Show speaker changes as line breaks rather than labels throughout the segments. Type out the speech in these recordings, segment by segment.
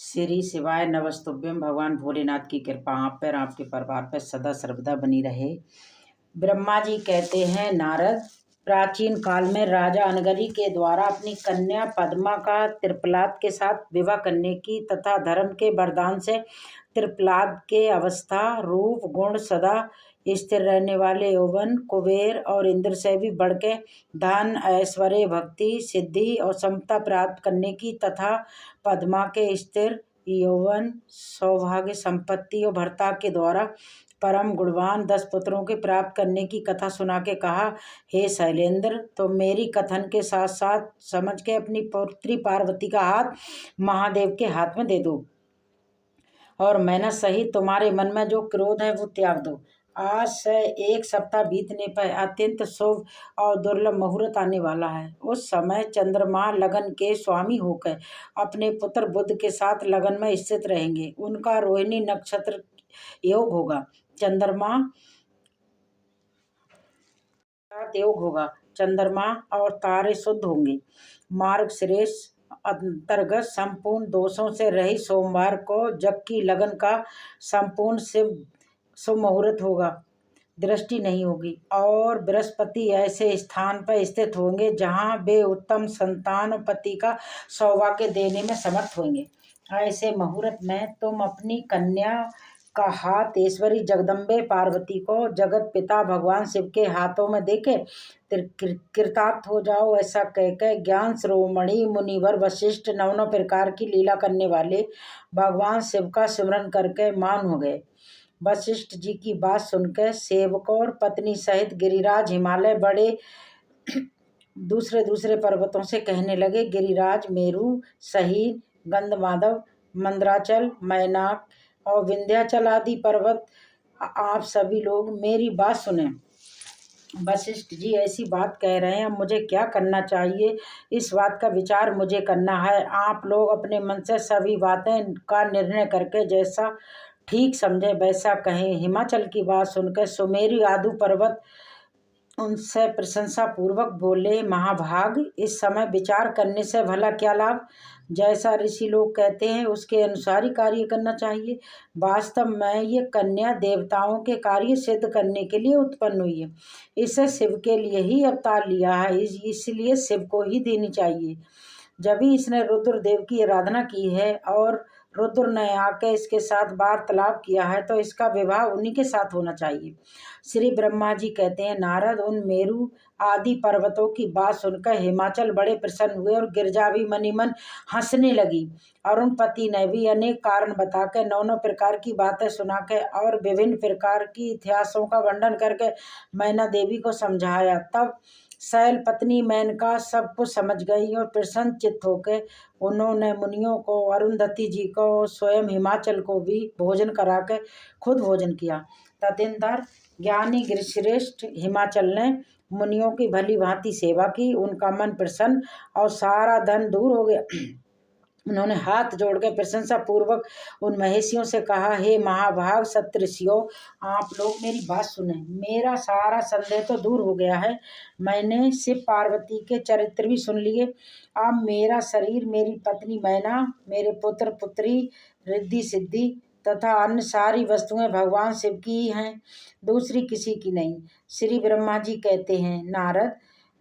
श्री शिवाय नमस्तुभ्यम। भगवान भोलेनाथ की कृपा आप पर, आपके परिवार पर सदा सर्वदा बनी रहे। ब्रह्मा जी कहते हैं, नारद, प्राचीन काल में राजा अनगरी के द्वारा अपनी कन्या पद्मा का त्रिपलाद के साथ विवाह करने की तथा धर्म के वरदान से त्रिपलाद के अवस्था, रूप, गुण सदा स्थिर रहने वाले यौवन, कुबेर और इंद्र से भी बढ़ के धन, ऐश्वर्य, भक्ति, सिद्धि और समता प्राप्त करने की तथा पद्मा के स्थिर यौवन, सौभाग्य, संपत्ति और भर्ता के द्वारा परम गुणवान 10 पुत्रों के प्राप्त करने की कथा सुना के कहा, हे शैलेंद्र, तो मेरी कथन के साथ साथ समझ के अपनी पुत्री पार्वती का हाथ महादेव के हाथ में दे दो और मैंने सहित तुम्हारे मन में जो क्रोध है वो त्याग दो। आज से 1 सप्ताह बीतने पर अत्यंत शुभ और दुर्लभ मुहूर्त आने वाला है। उस समय चंद्रमा लगन के स्वामी होकर अपने पुत्र बुध के साथ लगन में स्थित रहेंगे। उनका रोहिणी नक्षत्र योग होगा। चंद्रमा और तारे शुद्ध होंगे। मार्ग श्रेष्ठ अंतर्गत संपूर्ण दोषों से रही सोमवार को जग की लगन का संपूर्ण शुभ मुहूर्त होगा। दृष्टि नहीं होगी और बृहस्पति ऐसे स्थान पर स्थित होंगे जहां वे उत्तम संतान और पति का सौभाग्य देने में समर्थ होंगे। ऐसे मुहूर्त में तुम अपनी कन्या का हाथ ईश्वरी जगदम्बे पार्वती को जगत पिता भगवान शिव के हाथों में देके कृतार्थ हो जाओ। ऐसा कहकर ज्ञान शिरोमणि मुनिवर वशिष्ठ 9 प्रकार की लीला करने वाले भगवान शिव का सिमरन करके मान हो गए। वशिष्ठ जी की बात सुनकर सेवकों और पत्नी सहित गिरिराज हिमालय बड़े दूसरे पर्वतों से कहने लगे, गिरिराज, मेरु, सहीन, गंधमाधव, मंदराचल, मैनाक और विंध्याचल आदि पर्वत, आप सभी लोग मेरी बात सुने। वशिष्ठ जी ऐसी बात कह रहे हैं, मुझे क्या करना चाहिए, इस बात का विचार मुझे करना है। आप लोग अपने मन से सभी बातें का निर्णय करके जैसा ठीक समझे वैसा कहें। हिमाचल की बात सुनकर सुमेरु आदि पर्वत उनसे प्रशंसा पूर्वक बोले, महाभाग, इस समय विचार करने से भला क्या लाभ। जैसा ऋषि लोग कहते हैं उसके अनुसार ही कार्य करना चाहिए। वास्तव में ये कन्या देवताओं के कार्य सिद्ध करने के लिए उत्पन्न हुई है। इसे शिव के लिए ही अवतार लिया है, इसलिए शिव को ही देनी चाहिए। जब ही इसने रुद्र देव की आराधना की है और रुद्र ने आके इसके साथ वार्तालाप किया है तो इसका विवाह उन्हीं के साथ होना चाहिए। श्री ब्रह्मा जी कहते हैं, नारद, उन मेरु आदि पर्वतों की बात सुनकर हिमाचल बड़े प्रसन्न हुए और गिरजा भी मनी मन हंसने लगी। अरुण पति ने भी अनेक कारण बताकर 9 प्रकार की बातें सुनाकर और विभिन्न प्रकार की इतिहासों का वर्णन करके मैना देवी को समझाया। तब शैल पत्नी मेनका सब कुछ समझ गई और प्रसन्न चित्त होकर उन्होंने मुनियों को, अरुंधति जी को, स्वयं हिमाचल को भी भोजन कराकर खुद भोजन किया। तदनंतर ज्ञानी गिरिश्रेष्ठ हिमाचल ने मुनियों की भली भांति सेवा की। उनका मन प्रसन्न और सारा धन दूर हो गया। उन्होंने हाथ जोड़कर प्रशंसा पूर्वक उन महेशियों से कहा, हे महाभाग सप्तऋषियों, आप लोग मेरी बात सुने। मेरा सारा संदेह तो दूर हो गया है। मैंने शिव पार्वती के चरित्र भी सुन लिए। अब मेरा शरीर, मेरी पत्नी मैना, मेरे पुत्र पुत्री, रिद्धि सिद्धि तथा अन्य सारी वस्तुएं भगवान शिव की ही हैं, दूसरी किसी की नहीं। श्री ब्रह्मा जी कहते हैं, नारद,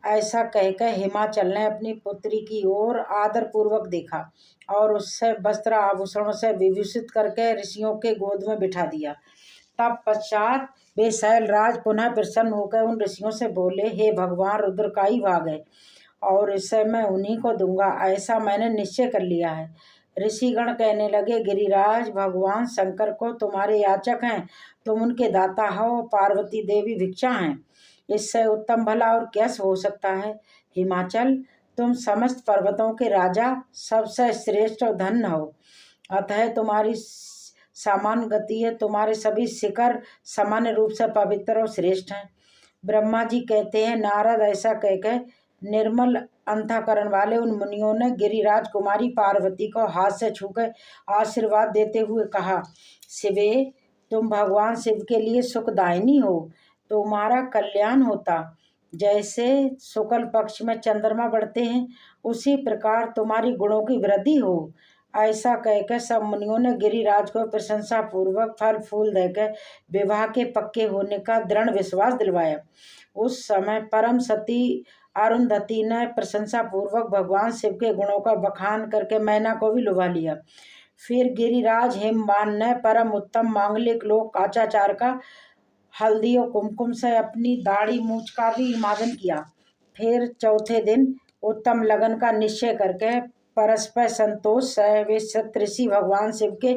ऐसा कहकर हिमाचल ने अपनी पुत्री की ओर आदर पूर्वक देखा और उससे वस्त्र आभूषणों से विभूषित करके ऋषियों के गोद में बिठा दिया। तब पश्चात वे शैलराज पुनः प्रसन्न होकर उन ऋषियों से बोले, हे भगवान, रुद्र का ही भाग है और इससे मैं उन्हीं को दूंगा, ऐसा मैंने निश्चय कर लिया है। ऋषिगण कहने लगे, गिरिराज, भगवान शंकर को तुम्हारे याचक हैं, तुम उनके दाता हो, पार्वती देवी भिक्षा हैं, इससे उत्तम भला और क्या हो सकता है। हिमाचल, तुम समस्त पर्वतों के राजा, सबसे श्रेष्ठ और धन्य हो, अतः तुम्हारी सामान्य गति है, तुम्हारे सभी शिखर सामान्य रूप से पवित्र और श्रेष्ठ हैं। ब्रह्मा जी कहते हैं, नारद, ऐसा कहकर निर्मल अंतःकरण वाले उन मुनियों ने गिरिराज कुमारी पार्वती को हाथ से छूकर आशीर्वाद देते हुए कहा, शिवे, तुम भगवान शिव के लिए सुखदायिनी हो, तुम्हारा कल्याण होता। जैसे शुक्ल पक्ष में चंद्रमा बढ़ते हैं उसी प्रकार तुम्हारी गुणों की वृद्धि हो। ऐसा कहकर सब मुनियों ने गिरिराज को प्रशंसा पूर्वक फल फूल देकर विवाह के पक्के होने का दृढ़ विश्वास दिलवाया। उस समय परम सती अरुंधति ने प्रशंसा पूर्वक भगवान शिव के गुणों का बखान करके मैना को भी लुभा लिया। फिर गिरिराज हिमवान ने परम उत्तम मांगलिक लोक आचाचार का हल्दी और कुमकुम से अपनी दाढ़ी मूछ का भी मादन किया। फिर चौथे दिन उत्तम लगन का निश्चय करके परस्पर संतोष से वे सप्तऋषि भगवान शिव के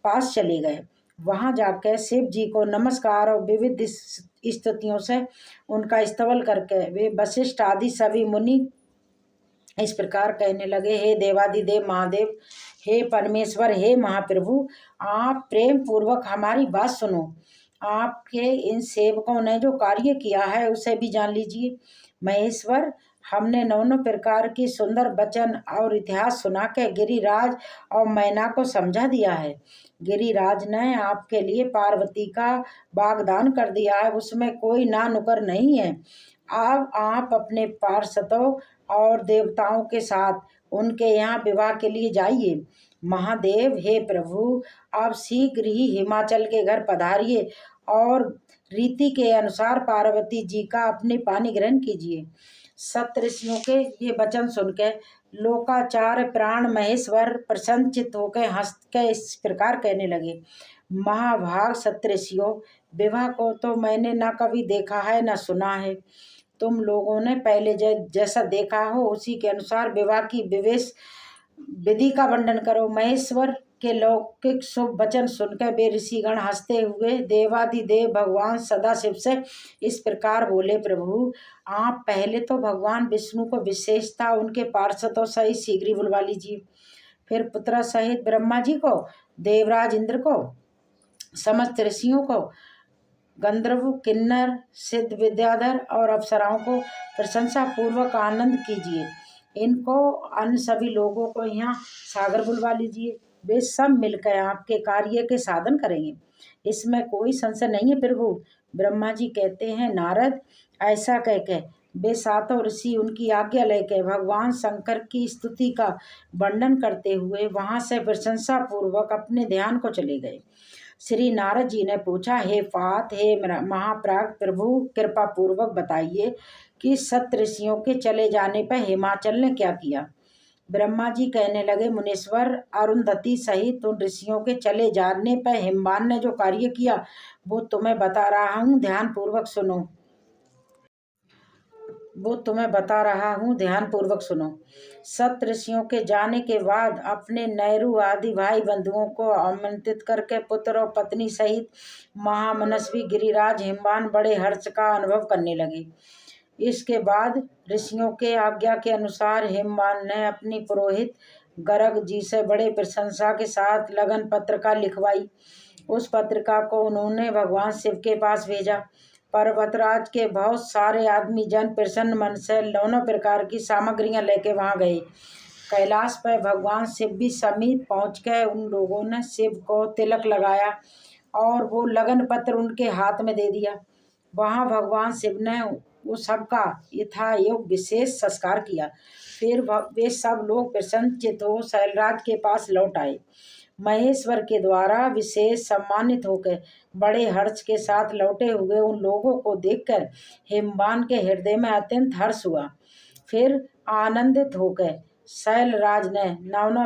पास चले गए। वहां जाकर शिव जी को नमस्कार और विविध स्तुतियों से उनका स्तवन करके वे वशिष्ठ आदि सभी मुनि इस प्रकार कहने लगे, हे देवादिदेव महादेव, हे परमेश्वर, हे महाप्रभु, आप प्रेम पूर्वक हमारी बात सुनो। आपके इन सेवकों ने जो कार्य किया है उसे भी जान लीजिए। महेश्वर, हमने नौनों प्रकार की सुंदर वचन और इतिहास सुना के गिरिराज और मैना को समझा दिया है। गिरिराज ने आपके लिए पार्वती का वाग्दान कर दिया है, उसमें कोई ना नुकर नहीं है। अब आप अपने पार्षदों और देवताओं के साथ उनके यहाँ विवाह के लिए जाइए। महादेव, हे प्रभु, आप शीघ्र ही हिमाचल के घर पधारिए और रीति के अनुसार पार्वती जी का अपने पानी ग्रहण कीजिए। सप्तऋषियों के ये वचन सुनकर लोकाचार्य प्राण महेश्वर प्रसन्नचित्त होकर हंस के इस प्रकार कहने लगे, महाभाग सप्तऋषियों, विवाह को तो मैंने ना कभी देखा है ना सुना है। तुम लोगों ने पहले जैसा देखा हो उसी के अनुसार विवाह की विवेश विधि का वर्णन करो। महेश्वर के लौकिक शुभ वचन सुनकर वे ऋषिगण हंसते हुए देवादिदेव भगवान सदाशिव से इस प्रकार बोले, प्रभु, आप पहले तो भगवान विष्णु को विशेषता उनके पार्षदों सहित शीघ्र ही बुलवा लीजिए। फिर पुत्र सहित ब्रह्मा जी को, देवराज इंद्र को, समस्त ऋषियों को, गंधर्व, किन्नर, सिद्ध, विद्याधर और अप्सराओं को प्रशंसा पूर्वक आनंद कीजिए। इनको अन्य सभी लोगों को यहाँ सागर बुलवा लीजिए। वे सब मिलकर आपके कार्य के साधन करेंगे, इसमें कोई संशय नहीं है प्रभु। ब्रह्मा जी कहते हैं, नारद, ऐसा कहकर वे सातों ऋषि उनकी आज्ञा लेकर भगवान शंकर की स्तुति का वर्णन करते हुए वहां से प्रशंसा पूर्वक अपने ध्यान को चले गए। श्री नारद जी ने पूछा, हे पात, हे महाप्राग प्रभु, कृपा पूर्वक बताइए कि सप्तऋषियों के चले जाने पर हिमाचल ने क्या किया। ब्रह्मा जी कहने लगे, मुनीश्वर, अरुंधति सहित उन ऋषियों के चले जाने पर हिमवान ने जो कार्य किया वो तुम्हें बता रहा हूँ, ध्यान पूर्वक सुनो। सप्तऋषियों के जाने के बाद अपने नैरु आदि भाई बंधुओं को आमंत्रित करके पुत्र और पत्नी सहित महामनस्वी गिरिराज हिमवान बड़े हर्ष का अनुभव करने लगे। इसके बाद ऋषियों के आज्ञा के अनुसार हिमवान ने अपनी पुरोहित गर्ग जी से बड़े प्रशंसा के साथ लगन पत्रिका लिखवाई। उस पत्रिका को उन्होंने भगवान शिव के पास भेजा। पर्वतराज के बहुत सारे आदमी जन प्रसन्न मन से दोनों प्रकार की सामग्रियां लेके वहां गए। कैलाश पर भगवान शिव भी समीप पहुँच गए। उन लोगों ने शिव को तिलक लगाया और वो लगन पत्र उनके हाथ में दे दिया। वहां भगवान शिव ने वो सबका यथायोग विशेष संस्कार किया। फिर वे सब लोग प्रसन्नचित्त हो शैलराज के पास लौट आए। महेश्वर के द्वारा विशेष सम्मानित होकर बड़े हर्ष के साथ लौटे हुए उन लोगों को देखकर हिमवान के हृदय में अत्यंत हर्ष हुआ। फिर आनंदित होकर शैलराज ने नाना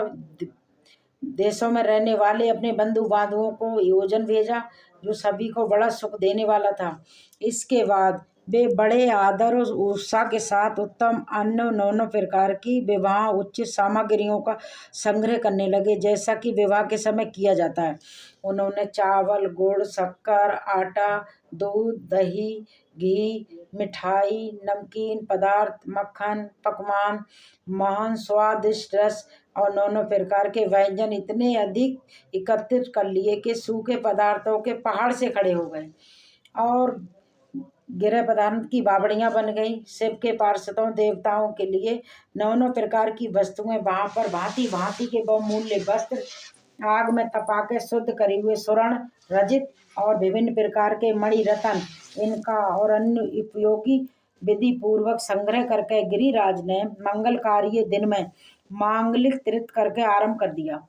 देशों में रहने वाले अपने बंधु बांधवों को योजन भेजा, जो सभी को बड़ा सुख देने वाला था। इसके बाद वे बड़े आदर और उत्साह के साथ उत्तम अन्न नौ प्रकार की विवाह उच्च सामग्रियों का संग्रह करने लगे, जैसा कि विवाह के समय किया जाता है। उन्होंने चावल, गुड़, शक्कर, आटा, दूध, दही, घी, मिठाई, नमकीन पदार्थ, मक्खन, पकवान, महान स्वादिष्ट रस और नौ प्रकार के व्यंजन इतने अधिक एकत्रित कर लिए कि सूखे पदार्थों के पहाड़ से खड़े हो गए और गिरह पदार्थ की बावड़ियां बन गई। शिव के पार्षदों देवताओं के लिए नौ प्रकार की वस्तुएं वहां पर भांति भांति के बहुमूल्य वस्त्र, आग में तपा के शुद्ध करे हुए स्वर्ण, रजित और विभिन्न प्रकार के मणि रत्न, इनका और अन्य उपयोगी विधि पूर्वक संग्रह करके गिरिराज ने मंगलकारी दिन में मांगलिक तीर्थ करके आरंभ कर दिया।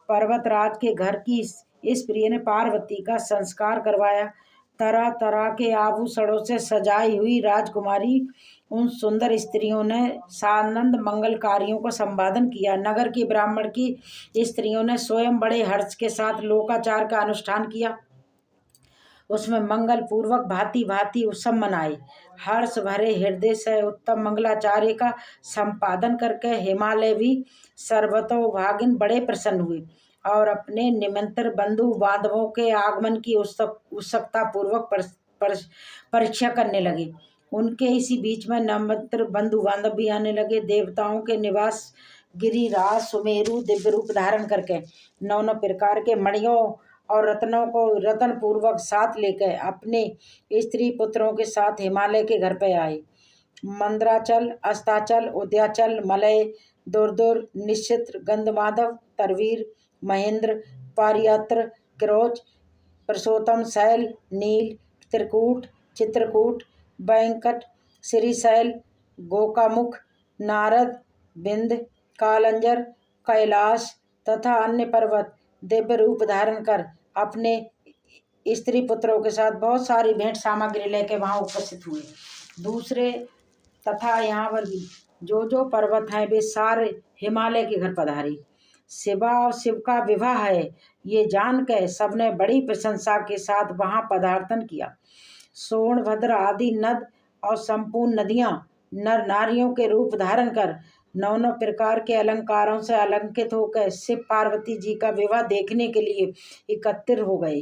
पर्वतराज के घर की इस प्रिय ने पार्वती का संस्कार करवाया। तरह तरह के आभूषणों से सजाई हुई राजकुमारी उन सुंदर स्त्रियों ने सानंद मंगल कार्यों को संपादन किया। नगर की ब्राह्मण की स्त्रियों ने स्वयं बड़े हर्ष के साथ लोकाचार का अनुष्ठान किया। उसमें मंगल पूर्वक भांति भांति उत्सव मनाए। हर्ष भरे हृदय से उत्तम मंगलाचार्य का संपादन करके हिमालय भी सर्वतोभागिन बड़े प्रसन्न हुए और अपने निमंत्रित बंधु बांधवों के आगमन की उत्सुकता पूर्वक परीक्षा करने लगे। उनके इसी बीच में निमंत्रित बंधु बांधव भी आने लगे। देवताओं के निवास गिरिराज सुमेरु दिव्य रूप धारण करके नौ प्रकार के मणियों और रत्नों को रतन पूर्वक साथ लेकर अपने स्त्री पुत्रों के साथ हिमालय के घर पे आए। मंद्राचल, अस्ताचल, उदयाचल, मलय, दुर्दुर, निश्चित्र, गंधमाधव, तरवीर, महेंद्र, पारियात्र, किरोच, पुरुषोत्तम, शैल, नील, त्रिकूट, चित्रकूट, बैंकट, श्रीशैल, गोकामुख, नारद, बिंद, कालंजर, कैलाश तथा अन्य पर्वत दिव्य रूप धारण कर अपने स्त्री पुत्रों के साथ बहुत सारी भेंट सामग्री लेके वहाँ उपस्थित हुए। दूसरे तथा यहाँ पर भी जो पर्वत हैं वे सारे हिमालय के घर पधारे। शिवा और शिव का विवाह है ये जान के सबने बड़ी प्रशंसा के साथ वहाँ पदार्पण किया। सोनभद्र आदि नद और संपूर्ण नदियाँ नर नारियों के रूप धारण कर नौ प्रकार के अलंकारों से अलंकृत होकर शिव पार्वती जी का विवाह देखने के लिए एकत्रित हो गए।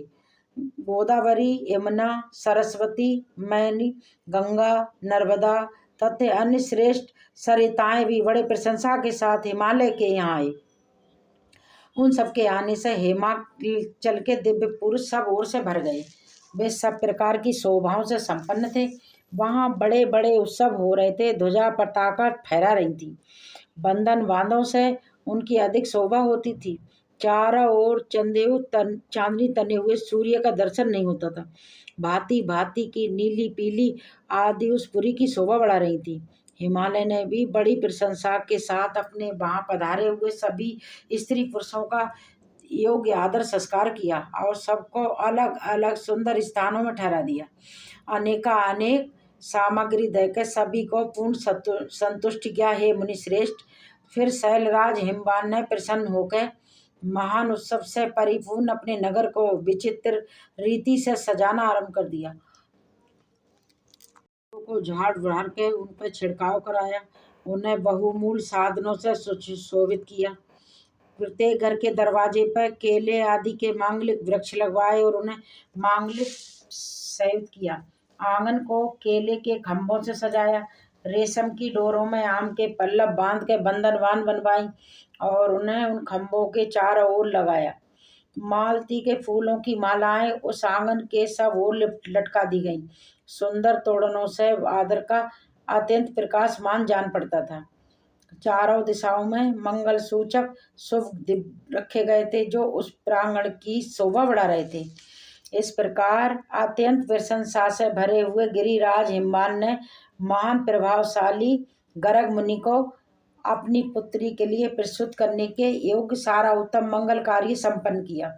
गोदावरी, यमुना, सरस्वती, मैनी, गंगा, नर्मदा तथा अन्य श्रेष्ठ सरिताएं भी बड़े प्रशंसा के साथ हिमालय के यहाँ आए। उन सबके आने से हिमाचल के दिव्य पुरुष सब ओर से भर गए। वे सब प्रकार की शोभाओं से संपन्न थे। वहाँ बड़े बड़े उत्सव हो रहे थे। ध्वजा पताका फहरा रही थी। बंधन बांधों से उनकी अधिक शोभा होती थी। चारों ओर चांदनी तने हुए सूर्य का दर्शन नहीं होता था। भांति भांति की नीली पीली आदि उस पुरी की शोभा बढ़ा रही थी। हिमालय ने भी बड़ी प्रशंसा के साथ अपने वहाँ पधारे हुए सभी स्त्री पुरुषों का योग्य आदर संस्कार किया और सबको अलग अलग सुंदर स्थानों में ठहरा दिया। अनेक सामग्री देकर सभी को पूर्ण संतुष्ट किया। हे मुनि श्रेष्ठ, फिर शैलराज हिमवान ने प्रसन्न होकर महान उत्सव से परिपूर्ण अपने नगर को विचित्र रीति से सजाना आरंभ कर दिया। को झाड़ बढ़ाड़ के उन पर छिड़काव कराया। उन्हें बहुमूल्य साधनों से सुशोभित किया। प्रत्येक घर के दरवाजे पर केले आदि के मांगलिक वृक्ष लगवाए और उन्हें मांगलिक सेवित किया। आंगन को केले के खंभों से सजाया। रेशम की डोरों में आम के पल्लव बांध के बंधनवान बनवाई और उन्हें उन खंभों के चारों ओर लगाया। मालती के फूलों की मालाएं उस आंगन के सब ओर लटका दी गईं। सुंदर तोरणों से आदर का अत्यंत प्रकाशमान जान पड़ता था। चारों दिशाओं में मंगल सूचक शुभ दीप रखे गए थे जो उस प्रांगण की शोभा बढ़ा रहे थे। इस प्रकार अत्यंत प्रशंसा से भरे हुए गिरिराज हिमवान ने महान प्रभावशाली गर्ग मुनि को अपनी पुत्री के लिए प्रस्तुत करने के योग्य सारा उत्तम मंगल कार्य संपन्न किया।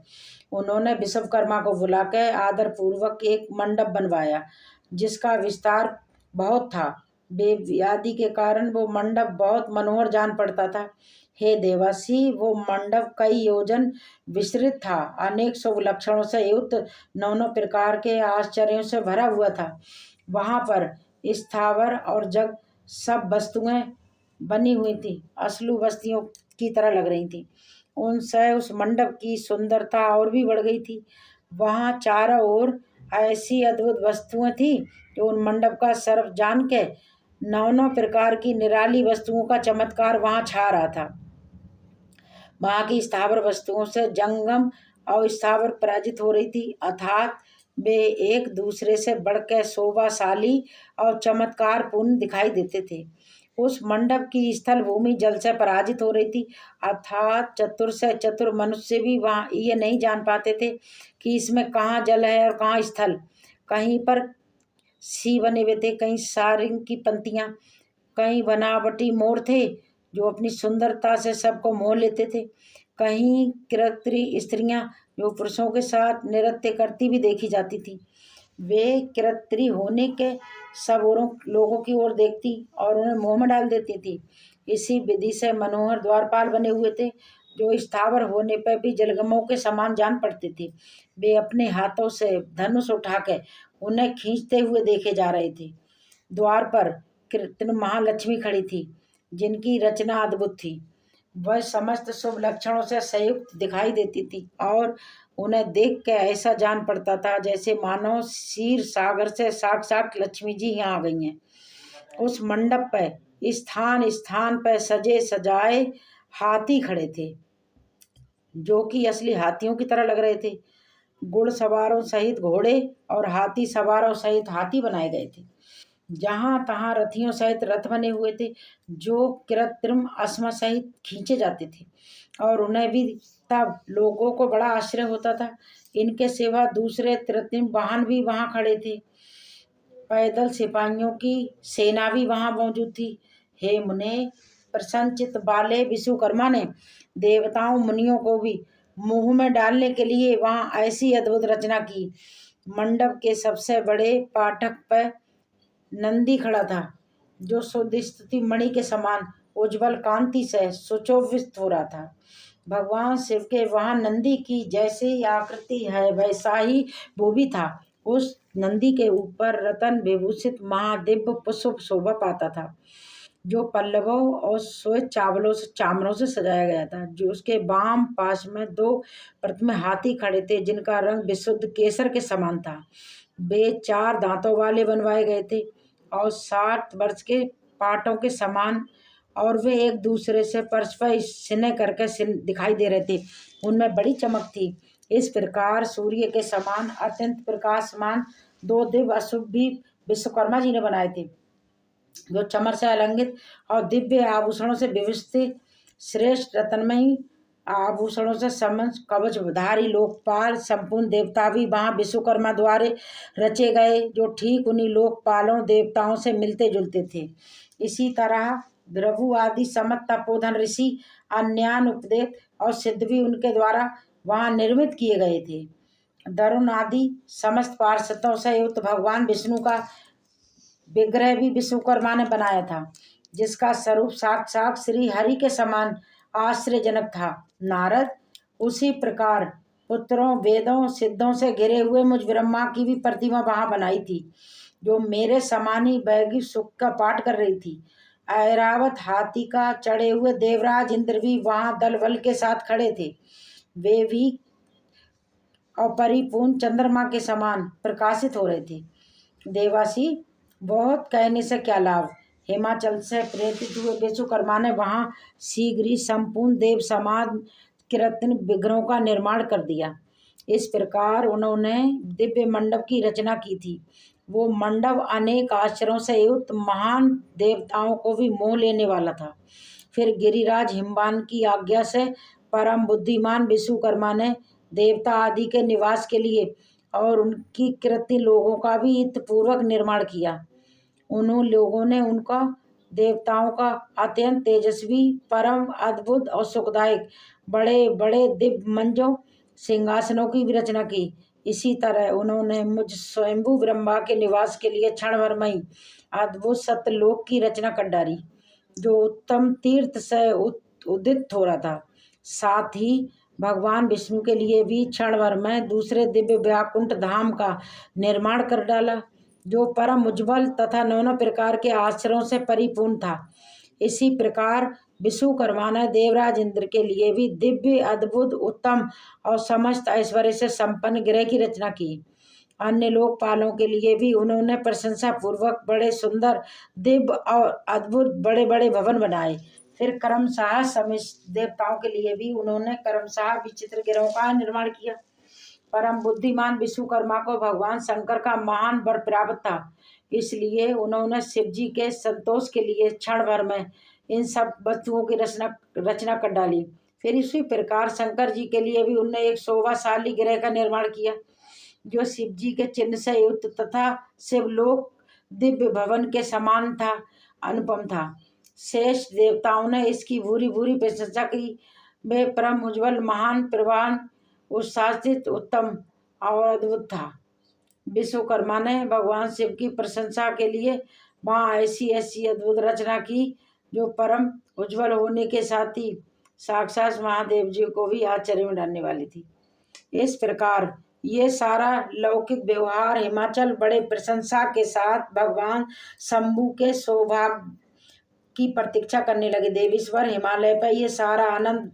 उन्होंने विश्वकर्मा को बुलाकर आदर पूर्वक एक मंडप बनवाया जिसका विस्तार बहुत था। व्याधि के कारण वो मंडप बहुत मनोहर जान पड़ता था। हे देवासी, वो मंडप कई योजन विस्तृत था। अनेक शुभ लक्षणों से युक्त नौ प्रकार के आश्चर्यों से भरा हुआ था। वहाँ पर स्थावर और जग सब वस्तुएं बनी हुई थी, असलू बस्तियों की तरह लग रही थी। उनसे उस मंडप की सुंदरता और भी बढ़ गई थी। वहाँ चारों ओर ऐसी अद्भुत वस्तुएं थी कि उन मंडप का सर्व जान के नौ प्रकार की निराली वस्तुओं का चमत्कार वहाँ छा रहा था। वहाँ की स्थावर वस्तुओं से जंगम और स्थावर पराजित हो रही थी, अर्थात वे एक दूसरे से बढ़कर शोभाशाली और चमत्कारपूर्ण दिखाई देते थे। उस मंडप की स्थल भूमि जल से पराजित हो रही थी, अर्थात चतुर से चतुर मनुष्य भी वहाँ ये नहीं जान पाते थे कि इसमें कहाँ जल है और कहाँ स्थल। कहीं पर सी बने हुए थे, कहीं सारंग की पंक्तियाँ, कहीं बनावटी मोर थे जो अपनी सुंदरता से सबको मोह लेते थे। कहीं कृत्री स्त्रियां जो पुरुषों के साथ नृत्य करती भी देखी जाती थी। वे कृत्री होने के सब औरों लोगों की ओर देखती और उन्हें मोह में डाल देती थी। इसी विधि से मनोहर द्वारपाल बने हुए थे, जो स्थावर होने पर भी जलगमों के समान जान पड़ते थे। वे अपने हाथों से धनुष उठाकर उन्हें खींचते हुए देखे जा रहे थे। द्वार पर कृत्रिम महालक्ष्मी खड़ी थी, जिनकी रचना अद्भुत थी। वह समस्त शुभ लक्षणों से संयुक्त दिखाई देती थी और उन्हें देख के ऐसा जान पड़ता था जैसे मानो क्षीर सागर से साक्षात लक्ष्मी जी यहाँ आ गई हैं। उस मंडप पर स्थान स्थान पर सजे सजाए हाथी खड़े थे, जो कि असली हाथियों की तरह लग रहे थे। घुड़ सवारों सहित घोड़े और हाथी सवारों सहित हाथी बनाए गए थे। जहाँ तहाँ रथियों सहित रथ बने हुए थे, जो कृत्रिम अस्मा सहित खींचे जाते थे और उन्हें भी तब लोगों को बड़ा आश्चर्य होता था। इनके सिवा दूसरे कृत्रिम वाहन भी वहाँ खड़े थे। पैदल सिपाहियों की सेना भी वहाँ मौजूद थी। हे मुने, प्रसन्नचित्त वाले विश्वकर्मा ने देवताओं मुनियों को भी मुंह में डालने के लिए वहाँ ऐसी अद्भुत रचना की। मंडप के सबसे बड़े फाटक पर नंदी खड़ा था, जो शुद्ध स्तुति मणि के समान उज्जवल कांति से सुशोभित हो रहा था। भगवान शिव के वहाँ नंदी की जैसी आकृति है वैसा ही वो भी था। उस नंदी के ऊपर रतन विभूषित महादिव्य पुष्प शोभा पाता था, जो पल्लवों और श्वेत चामरों से सजाया गया था। जो उसके वाम पास में दो प्रतिम हाथी खड़े थे, जिनका रंग विशुद्ध केसर के समान था। वे 4 दांतों वाले बनवाए गए थे और 60 वर्ष के पाटों के समान, और वे एक दूसरे से परस्पर स्नेह करके दिखाई दे रहे थे। उनमें बड़ी चमक थी। इस प्रकार सूर्य के समान अत्यंत प्रकाशमान 2 दिव्य अशुभ भी विश्वकर्मा जी ने बनाए थे, जो चमर से अलंकृत और दिव्य आभूषणों से विभूषित श्रेष्ठ रत्नमयी आभूषणों से समस्त कवचधारी लोकपाल संपूर्ण देवता भी वहाँ विश्वकर्मा द्वारा रचे गए, जो ठीक उन्हीं लोकपालों देवताओं से मिलते जुलते थे। इसी तरह भृगु आदि समस्त तपोधन ऋषि अन्यान उपदेश और सिद्ध भी उनके द्वारा वहाँ निर्मित किए गए थे। वरुण आदि समस्त पार्षदों से युक्त भगवान विष्णु का विग्रह भी विश्वकर्मा ने बनाया था, जिसका स्वरूप साक्षात श्री हरि के समान आश्चर्यजनक था। नारद, उसी प्रकार पुत्रों वेदों सिद्धों से घिरे हुए मुझ ब्रह्मा की भी प्रतिमा वहां बनाई थी, जो मेरे समान ही वैगिक सुख का पाठ कर रही थी। ऐरावत हाथी का चढ़े हुए देवराज इंद्र भी वहां दल बल के साथ खड़े थे। वे भी और परिपूर्ण चंद्रमा के समान प्रकाशित हो रहे थे। देवासी, बहुत कहने से क्या लाभ। हिमाचल से प्रेरित हुए विश्वकर्मा ने वहाँ शीघ्र ही संपूर्ण देव समान कृत्रिम विग्रहों का निर्माण कर दिया। इस प्रकार उन्होंने दिव्य मंडप की रचना की थी। वो मंडप अनेक आश्चर्यों से युक्त महान देवताओं को भी मोह लेने वाला था। फिर गिरिराज हिमवान की आज्ञा से परम बुद्धिमान विश्वकर्मा ने देवता आदि के निवास के लिए और उनकी कृत्य लोगों का भी हितपूर्वक निर्माण किया। उन्हों लोगों ने उनका देवताओं का अत्यंत तेजस्वी परम अद्भुत और सुखदायक बड़े बड़े दिव्य मंचों सिंहासनों की भी रचना की। इसी तरह उन्होंने मुझ स्वयंभू ब्रह्मा के निवास के लिए क्षण भर में ही अद्भुत सत्यलोक की रचना कर डाली, जो उत्तम तीर्थ से उदित हो रहा था। साथ ही भगवान विष्णु के लिए भी क्षण भर में दूसरे दिव्य व्याकुंठ धाम का निर्माण कर डाला, जो परम उज्ज्वल तथा नाना प्रकार के आश्चर्यों से परिपूर्ण था। इसी प्रकार विश्वकर्मा ने देवराज इंद्र के लिए भी दिव्य अद्भुत उत्तम और समस्त ऐश्वर्य से संपन्न गृह की रचना की। अन्य लोकपालों के लिए भी उन्होंने प्रशंसा पूर्वक बड़े सुंदर दिव्य और अद्भुत बड़े बड़े भवन बनाए। फिर क्रमशः समस्त देवताओं के लिए भी उन्होंने क्रमशः विचित्र गृहों का निर्माण किया। परम बुद्धिमान विश्वकर्मा को भगवान शंकर का महान वर प्राप्त था, इसलिए उन्होंने शिव जी के संतोष के लिए क्षण भर में इन सब वस्तुओं की रचना कर डाली। फिर इसी प्रकार शंकर जी के लिए भी उन्होंने एक शोभाशाली गृह का निर्माण किया, जो शिव जी के चिन्ह से युक्त तथा शिवलोक दिव्य भवन के समान था, अनुपम था। शेष देवताओं ने इसकी भूरी भूरी प्रशंसा की। वे परम उज्ज्वल, महान, प्रवान, उच्छ्वासित, उत्तम और अद्भुत था। विश्वकर्मा ने भगवान शिव की प्रशंसा के लिए वहाँ ऐसी ऐसी अद्भुत रचना की जो परम उज्ज्वल होने के साथ ही साक्षात महादेव जी को भी आश्चर्य में डालने वाली थी। इस प्रकार ये सारा लौकिक व्यवहार हिमाचल बड़े प्रशंसा के साथ भगवान शंभु के सौभाग्य की प्रतीक्षा करने लगे। देवीश्वर हिमालय पर ये सारा आनंद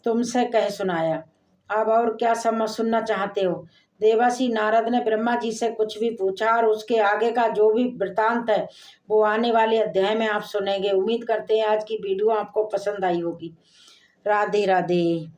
तुमसे कह सुनाया। अब और क्या सुनना चाहते हो? देवर्षि नारद ने ब्रह्मा जी से कुछ भी पूछा और उसके आगे का जो भी वृत्तांत है वो आने वाले अध्याय में आप सुनेंगे। उम्मीद करते हैं आज की वीडियो आपको पसंद आई होगी। राधे राधे।